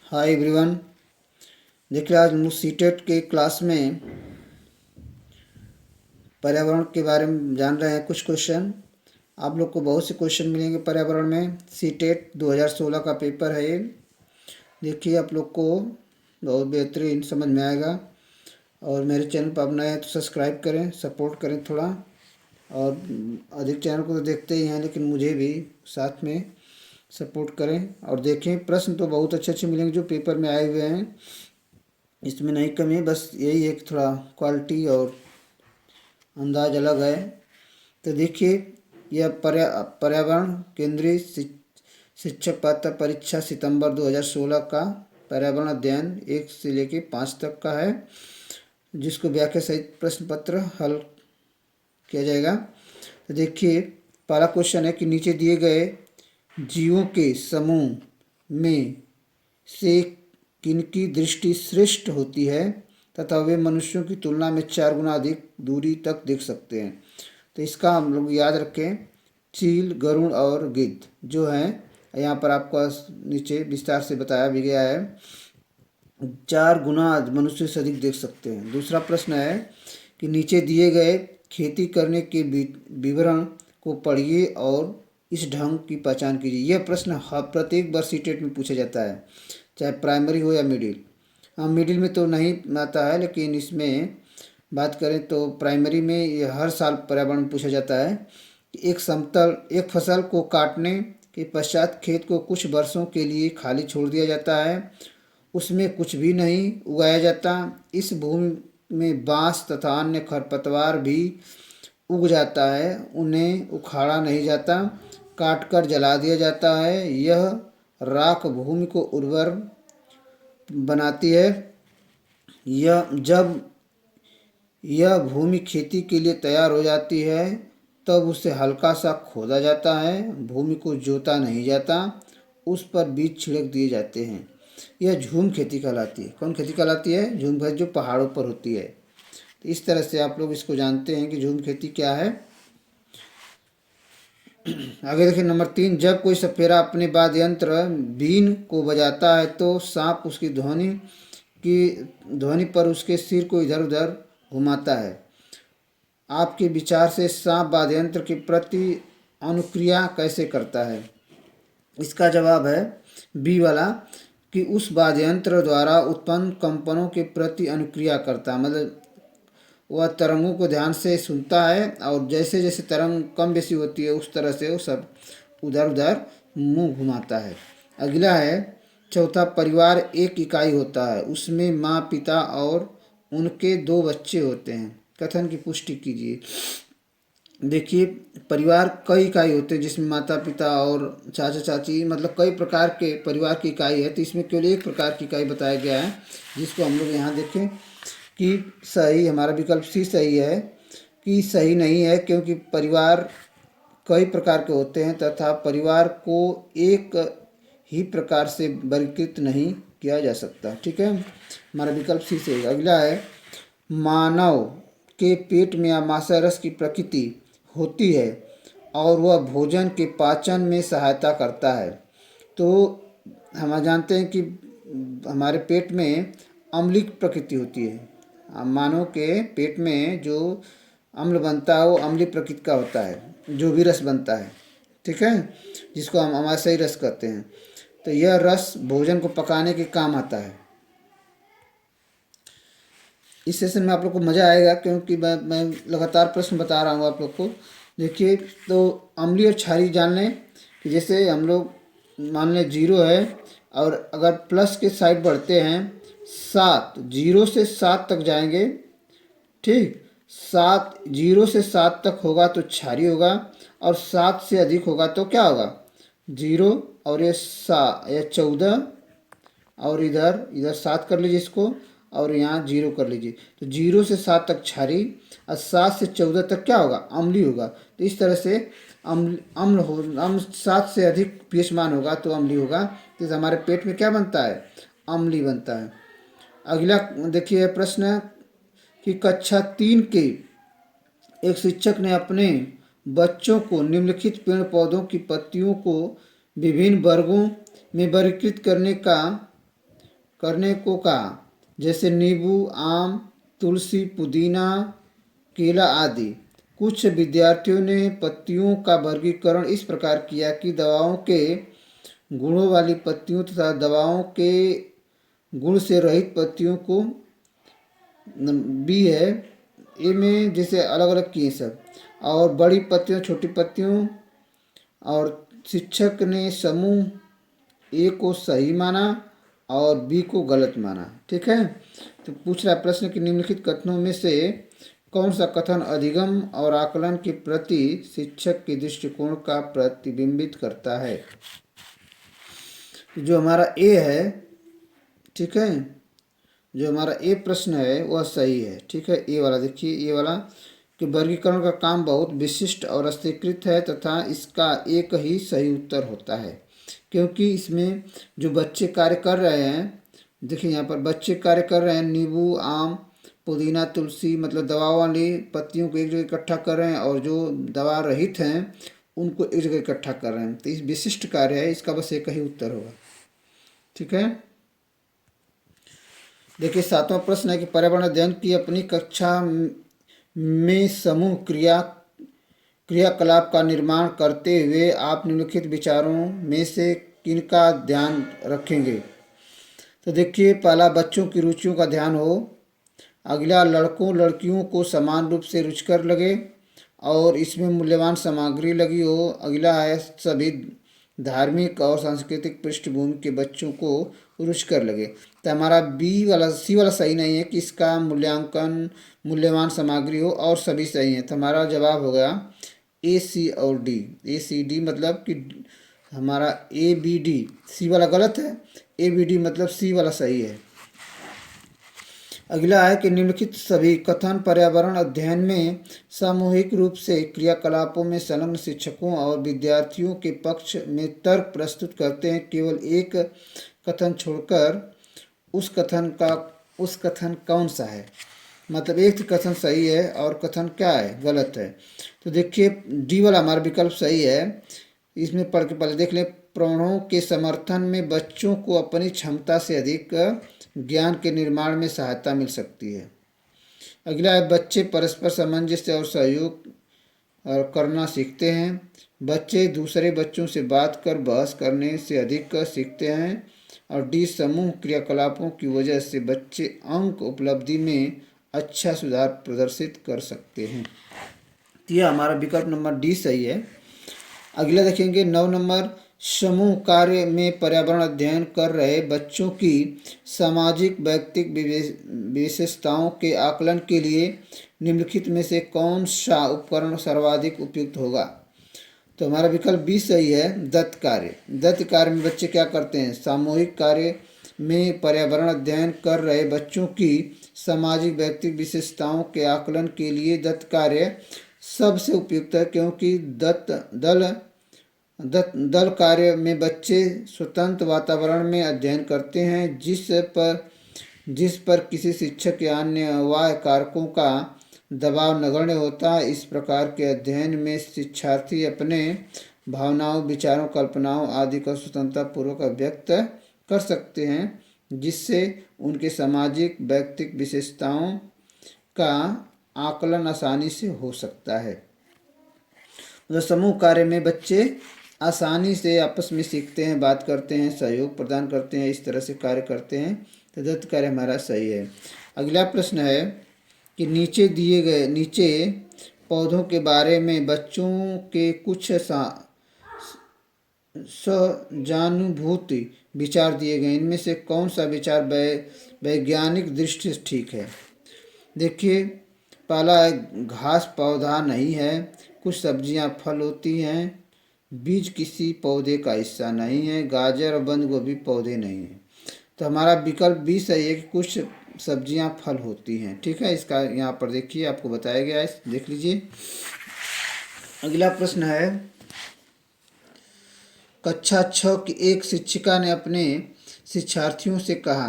Hi everyone. देखिए आज हम सीटेट के क्लास में पर्यावरण के बारे में जान रहे हैं। कुछ क्वेश्चन आप लोग को बहुत से क्वेश्चन मिलेंगे पर्यावरण में। सीटेट 2016 का पेपर है ये। देखिए आप लोग को बहुत बेहतरीन समझ में आएगा। और मेरे चैनल पर आप नए हैं तो सब्सक्राइब करें, सपोर्ट करें थोड़ा। और अधिक चैनल को तो देखते ही हैं, लेकिन मुझे भी साथ में सपोर्ट करें। और देखें, प्रश्न तो बहुत अच्छे अच्छे मिलेंगे जो पेपर में आए हुए हैं, इसमें नहीं कमी है। बस यही है कि थोड़ा क्वालिटी और अंदाज अलग है। तो देखिए, यह पर्यावरण केंद्रीय शिक्षक पात्रता परीक्षा सितंबर 2016 का पर्यावरण अध्ययन 1 से लेके 5 तक का है, जिसको व्याख्या सहित प्रश्न पत्र हल किया जाएगा। तो देखिए, पहला क्वेश्चन है कि नीचे दिए गए जीवों के समूह में से किनकी दृष्टि श्रेष्ठ होती है तथा वे मनुष्यों की तुलना में 4 गुना अधिक दूरी तक देख सकते हैं। तो इसका हम लोग याद रखें, चील, गरुड़ और गिद्ध जो हैं, यहाँ पर आपको नीचे विस्तार से बताया भी गया है, 4 गुना मनुष्य से अधिक देख सकते हैं। दूसरा प्रश्न है कि नीचे दिए गए खेती करने के विवरण को पढ़िए और इस ढंग की पहचान कीजिए। यह प्रश्न प्रत्येक बार सीटेट में पूछा जाता है, चाहे प्राइमरी हो या मिडिल। हाँ, मिडिल में तो नहीं आता है, लेकिन इसमें बात करें तो प्राइमरी में ये हर साल पर्यावरण में पूछा जाता है कि एक फसल को काटने के पश्चात खेत को कुछ वर्षों के लिए खाली छोड़ दिया जाता है, उसमें कुछ भी नहीं उगाया जाता। इस भूमि में बांस तथा अन्य खरपतवार भी उग जाता है, उन्हें उखाड़ा नहीं जाता, काटकर जला दिया जाता है। यह राख भूमि को उर्वर बनाती है। जब यह भूमि खेती के लिए तैयार हो जाती है तब उसे हल्का सा खोदा जाता है, भूमि को जोता नहीं जाता, उस पर बीज छिड़क दिए जाते हैं। यह झूम खेती कहलाती है। कौन खेती कहलाती है? झूम खेती, जो पहाड़ों पर होती है। तो इस तरह से आप लोग इसको जानते हैं कि झूम खेती क्या है। आगे देखिए, नंबर 3, जब कोई सपेरा अपने वाद्य यंत्र बीन को बजाता है तो सांप उसकी ध्वनि पर उसके सिर को इधर उधर घुमाता है। आपके विचार से सांप वाद्य यंत्र के प्रति अनुक्रिया कैसे करता है? इसका जवाब है बी वाला, कि उस वाद्य यंत्र द्वारा उत्पन्न कंपनों के प्रति अनुक्रिया करता है। मतलब वह तरंगों को ध्यान से सुनता है और जैसे जैसे तरंग कम बेसी होती है उस तरह से वो सब उधर उधर मुंह घुमाता है। अगला है चौथा, परिवार एक इकाई होता है, उसमें माँ, पिता और उनके 2 बच्चे होते हैं। कथन की पुष्टि कीजिए। देखिए, परिवार कई इकाई होते हैं, जिसमें माता पिता और चाचा चाची, मतलब कई प्रकार के परिवार की इकाई है। तो इसमें केवल एक प्रकार की इकाई बताया गया है, जिसको हम लोग यहाँ देखें कि सही, हमारा विकल्प सी सही है। कि सही नहीं है, क्योंकि परिवार कई प्रकार के होते हैं तथा परिवार को एक ही प्रकार से वर्गीकृत नहीं किया जा सकता। ठीक है, हमारा विकल्प सी सही है। अगला है, मानव के पेट में आमाशय रस की प्रकृति होती है और वह भोजन के पाचन में सहायता करता है। तो हम जानते हैं कि हमारे पेट में अम्लिक प्रकृति होती है। मानव के पेट में जो अम्ल बनता है वो अम्लीय प्रकृति का होता है, जो भी रस बनता है। ठीक है, जिसको हम आमाशयी रस कहते हैं। तो यह रस भोजन को पकाने के काम आता है। इस सेशन में आप लोग को मज़ा आएगा, क्योंकि मैं लगातार प्रश्न बता रहा हूँ आप लोग को। देखिए, तो अम्लीय और क्षारीय जान लें कि जैसे हम लोग मान लें 0 है, और अगर प्लस के साइड बढ़ते हैं 7, 0 से 7 तक जाएंगे। ठीक, 0 से 7 तक होगा तो क्षारीय होगा, और 7 से अधिक होगा तो क्या होगा? 0, और ये 14, और इधर इधर 7 कर लीजिए इसको, और यहाँ 0 कर लीजिए। तो 0 से 7 तक क्षारीय और 7 से 14 तक क्या होगा? अम्लीय होगा। तो इस तरह से अम्ल 7 से अधिक पीएच मान होगा तो अम्लीय होगा। तो हमारे पेट में क्या बनता है? अम्लीय बनता है। अगला देखिए प्रश्न कि कक्षा 3 के एक शिक्षक ने अपने बच्चों को निम्नलिखित पेड़ पौधों की पत्तियों को विभिन्न वर्गों में वर्गीकृत करने का करने को कहा, जैसे नींबू, आम, तुलसी, पुदीना, केला आदि। कुछ विद्यार्थियों ने पत्तियों का वर्गीकरण इस प्रकार किया कि दवाओं के गुणों वाली पत्तियों तथा दवाओं के गुण से रहित पत्तियों को बी है ए में जैसे अलग अलग किए सब, और बड़ी पत्तियों छोटी पत्तियों। और शिक्षक ने समूह ए को सही माना और बी को गलत माना। ठीक है, तो पूछ रहा है प्रश्न कि निम्नलिखित कथनों में से कौन सा कथन अधिगम और आकलन के प्रति शिक्षक के दृष्टिकोण का प्रतिबिंबित करता है। जो हमारा ए है, ठीक है, जो हमारा ए प्रश्न है वह सही है। ठीक है, ए वाला देखिए, ए वाला कि वर्गीकरण का काम बहुत विशिष्ट और स्वीकृत है तथा इसका एक ही सही उत्तर होता है, क्योंकि इसमें जो बच्चे कार्य कर रहे हैं, देखिए यहाँ पर बच्चे कार्य कर रहे हैं, नींबू, आम, पुदीना, तुलसी मतलब दवा वाली पत्तियों को एक जगह इकट्ठा कर रहे हैं, और जो दवा रहित हैं उनको एक जगह इकट्ठा कर रहे हैं। तो इस विशिष्ट कार्य है, इसका बस एक ही उत्तर होगा। ठीक है, देखिए 7वां प्रश्न है कि पर्यावरण अध्ययन की अपनी कक्षा में समूह क्रियाकलाप का निर्माण करते हुए आप निम्नलिखित विचारों में से किनका ध्यान रखेंगे। तो देखिए, पहला बच्चों की रुचियों का ध्यान हो, अगला लड़कों लड़कियों को समान रूप से रुचिकर लगे और इसमें मूल्यवान सामग्री लगी हो, अगला है सभी धार्मिक और सांस्कृतिक पृष्ठभूमि के बच्चों को रुचिकर लगे। तो हमारा सी वाला सही नहीं है कि इसका मूल्यांकन मूल्यवान सामग्री हो और सभी सही है। तो हमारा जवाब होगा ए, सी और डी। ए, सी, डी मतलब कि हमारा ए, बी, डी, सी वाला गलत है, ए, बी, डी मतलब सी वाला सही है। अगला है कि निम्नलिखित सभी कथन पर्यावरण अध्ययन में सामूहिक रूप से क्रियाकलापों में संलग्न शिक्षकों और विद्यार्थियों के पक्ष में तर्क प्रस्तुत करते हैं। केवल एक कथन छोड़कर उस कथन कौन सा है, मतलब एक कथन सही है और कथन क्या है, गलत है। तो देखिए, डी वाला हमारा विकल्प सही है। इसमें पढ़ के पहले देख लें, प्रमाणों के समर्थन में बच्चों को अपनी क्षमता से अधिक ज्ञान के निर्माण में सहायता मिल सकती है। अगला है बच्चे परस्पर सामंजस्य और सहयोग करना सीखते हैं। बच्चे दूसरे बच्चों से बात कर बहस करने से अधिक सीखते हैं। और डी, समूह क्रियाकलापों की वजह से बच्चे अंक उपलब्धि में अच्छा सुधार प्रदर्शित कर सकते हैं। तो यह हमारा विकल्प नंबर डी सही है। अगला देखेंगे 9 नंबर, समूह कार्य में पर्यावरण अध्ययन कर रहे बच्चों की सामाजिक वैयक्तिक विशेषताओं के आकलन के लिए निम्नलिखित में से कौन सा उपकरण सर्वाधिक उपयुक्त होगा। तो हमारा विकल्प बी सही है, दत्त कार्य। दत्त कार्य में बच्चे क्या करते हैं, सामूहिक कार्य में पर्यावरण अध्ययन कर रहे बच्चों की सामाजिक वैयक्तिक विशेषताओं के आकलन के लिए दत्त कार्य सबसे उपयुक्त है, क्योंकि दल कार्य में बच्चे स्वतंत्र वातावरण में अध्ययन करते हैं जिस पर किसी शिक्षक या अन्य बाह्य कारकों का दबाव नगण्य होता है। इस प्रकार के अध्ययन में शिक्षार्थी अपने भावनाओं, विचारों, कल्पनाओं आदि का स्वतंत्रता पूर्वक व्यक्त कर सकते हैं, जिससे उनके सामाजिक वैयक्तिक विशेषताओं का आकलन आसानी से हो सकता है। तो समूह कार्य में बच्चे आसानी से आपस में सीखते हैं, बात करते हैं, सहयोग प्रदान करते हैं, इस तरह से कार्य करते हैं। तो दत्त कार्य हमारा सही है। अगला प्रश्न है कि नीचे पौधों के बारे में बच्चों के कुछ सहानुभूति विचार दिए गए, इनमें से कौन सा विचार वैज्ञानिक दृष्टि से ठीक है। देखिए, पहला है घास पौधा नहीं है, कुछ सब्जियां फल होती हैं, बीज किसी पौधे का हिस्सा नहीं है, गाजर और बंद गोभी पौधे नहीं हैं। तो हमारा विकल्प बी सही है कि कुछ सब्जियां फल होती हैं। ठीक है, इसका यहाँ पर देखिए आपको बताया गया है, देख लीजिए। अगला प्रश्न है, कक्षा 6 की एक शिक्षिका ने अपने शिक्षार्थियों से कहा,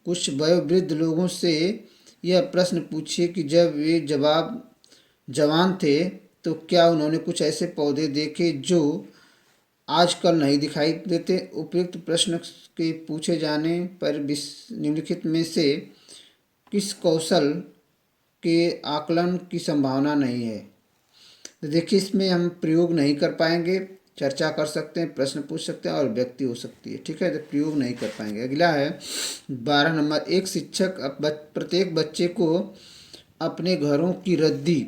कुछ वयोवृद्ध लोगों से यह प्रश्न पूछिए कि जब वे जवान थे तो क्या उन्होंने कुछ ऐसे पौधे देखे जो आजकल नहीं दिखाई देते। उपयुक्त प्रश्न के पूछे जाने पर निम्नलिखित में से किस कौशल के आकलन की संभावना नहीं है। तो देखिए, इसमें हम प्रयोग नहीं कर पाएंगे, चर्चा कर सकते हैं, प्रश्न पूछ सकते हैं और व्यक्ति हो सकती है। ठीक है, तो प्रयोग नहीं कर पाएंगे। अगला है 12 नंबर। एक शिक्षक प्रत्येक बच्चे को अपने घरों की रद्दी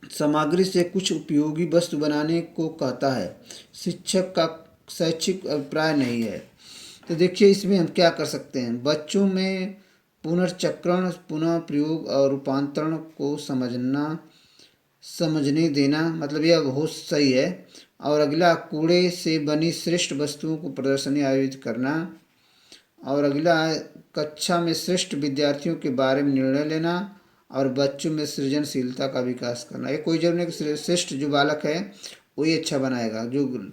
सामग्री से कुछ उपयोगी वस्तु बनाने को कहता है। शिक्षक का शैक्षिक अभिप्राय नहीं है। तो देखिए, इसमें हम क्या कर सकते हैं। बच्चों में पुनर्चक्रण, पुनः प्रयोग और रूपांतरण को समझने देना, मतलब यह बहुत सही है। और अगला, कूड़े से बनी श्रेष्ठ वस्तुओं को प्रदर्शनी आयोजित करना। और अगला, कक्षा में श्रेष्ठ विद्यार्थियों के बारे में निर्णय लेना और बच्चों में सृजनशीलता का विकास करना। ये कोई जरूरी नहीं कि श्रेष्ठ जो बालक है वही अच्छा बनाएगा, जो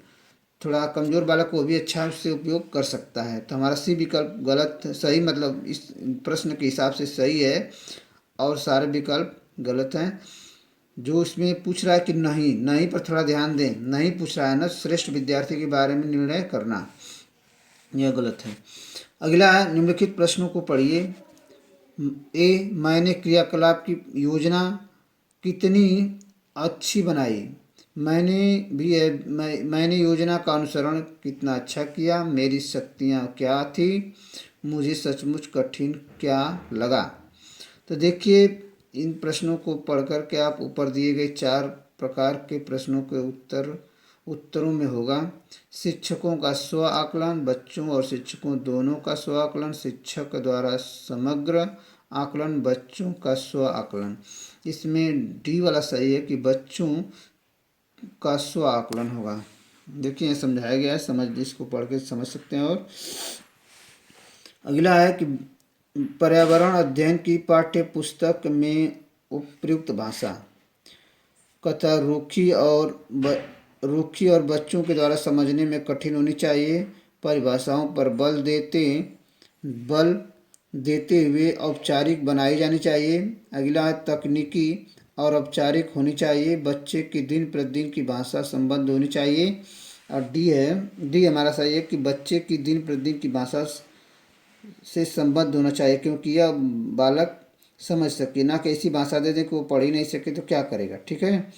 थोड़ा कमज़ोर बालक को भी अच्छा से उपयोग कर सकता है। तो हमारा सी विकल्प गलत, सही मतलब इस प्रश्न के हिसाब से सही है और सारे विकल्प गलत हैं। जो इसमें पूछ रहा है कि नहीं, नहीं पर थोड़ा ध्यान दें, नहीं पूछ रहा है ना श्रेष्ठ विद्यार्थी के बारे में निर्णय करना, यह गलत है। अगला है, निम्नलिखित प्रश्नों को पढ़िए। ए, मैंने क्रियाकलाप की योजना कितनी अच्छी बनाई। मैंने योजना का अनुसरण कितना अच्छा किया। मेरी शक्तियाँ क्या थी। मुझे सचमुच कठिन क्या लगा। तो देखिए, इन प्रश्नों को पढ़कर के आप ऊपर दिए गए 4 प्रकार के प्रश्नों के उत्तरों में होगा। शिक्षकों का स्व आकलन, बच्चों और शिक्षकों दोनों का स्व आकलन, शिक्षक द्वारा समग्र आकलन, बच्चों का स्व आकलन। इसमें डी वाला सही है कि बच्चों का स्व आकलन होगा। देखिए, समझाया गया है, इसको पढ़ के समझ सकते हैं। और अगला है कि पर्यावरण अध्ययन की पाठ्य पुस्तक में उपयुक्त भाषा कथा रूखी और बच्चों के द्वारा समझने में कठिन होनी चाहिए। परिभाषाओं पर बल देते हुए औपचारिक बनाई जानी चाहिए। अगला, तकनीकी और औपचारिक होनी चाहिए। बच्चे की दिन प्रतिदिन की भाषा संबद्ध होनी चाहिए। और डी हमारा सही है कि बच्चे की दिन प्रतिदिन की भाषा से संबद्ध होना चाहिए, क्योंकि यह बालक समझ सके, ना कि ऐसी भाषा दे दें कि वो पढ़ ही नहीं सके तो क्या करेगा। ठीक है,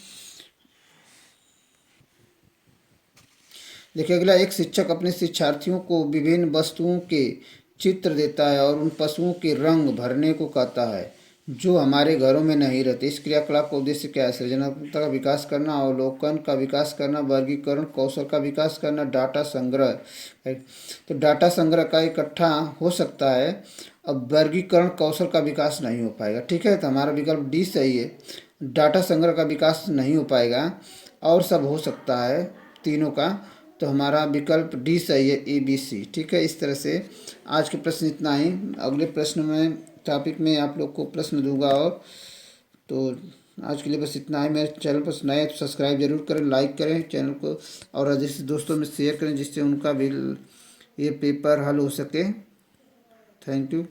देखिए अगला, एक शिक्षक अपने शिक्षार्थियों को विभिन्न वस्तुओं के चित्र देता है और उन पशुओं के रंग भरने को कहता है जो हमारे घरों में नहीं रहते। इस क्रियाकलाप का उद्देश्य क्या है। सृजनात्मकता का विकास करना, अवलोकन का विकास करना, वर्गीकरण कौशल का विकास करना, डाटा संग्रह। तो डाटा संग्रह का इकट्ठा हो सकता है। अब वर्गीकरण कौशल का विकास नहीं हो पाएगा। ठीक है, तो हमारा विकल्प डी सही है। डाटा संग्रह का विकास नहीं हो पाएगा और सब हो सकता है तीनों का। तो हमारा विकल्प डी सही है, ABC। ठीक है, इस तरह से आज के प्रश्न इतना ही। अगले प्रश्न में टॉपिक में आप लोग को प्रश्न दूंगा। और तो आज के लिए बस इतना ही। मेरे चैनल पर नए तो सब्सक्राइब जरूर करें, लाइक करें चैनल को और अधिक दोस्तों में शेयर करें, जिससे उनका भी ये पेपर हल हो सके। Thank you.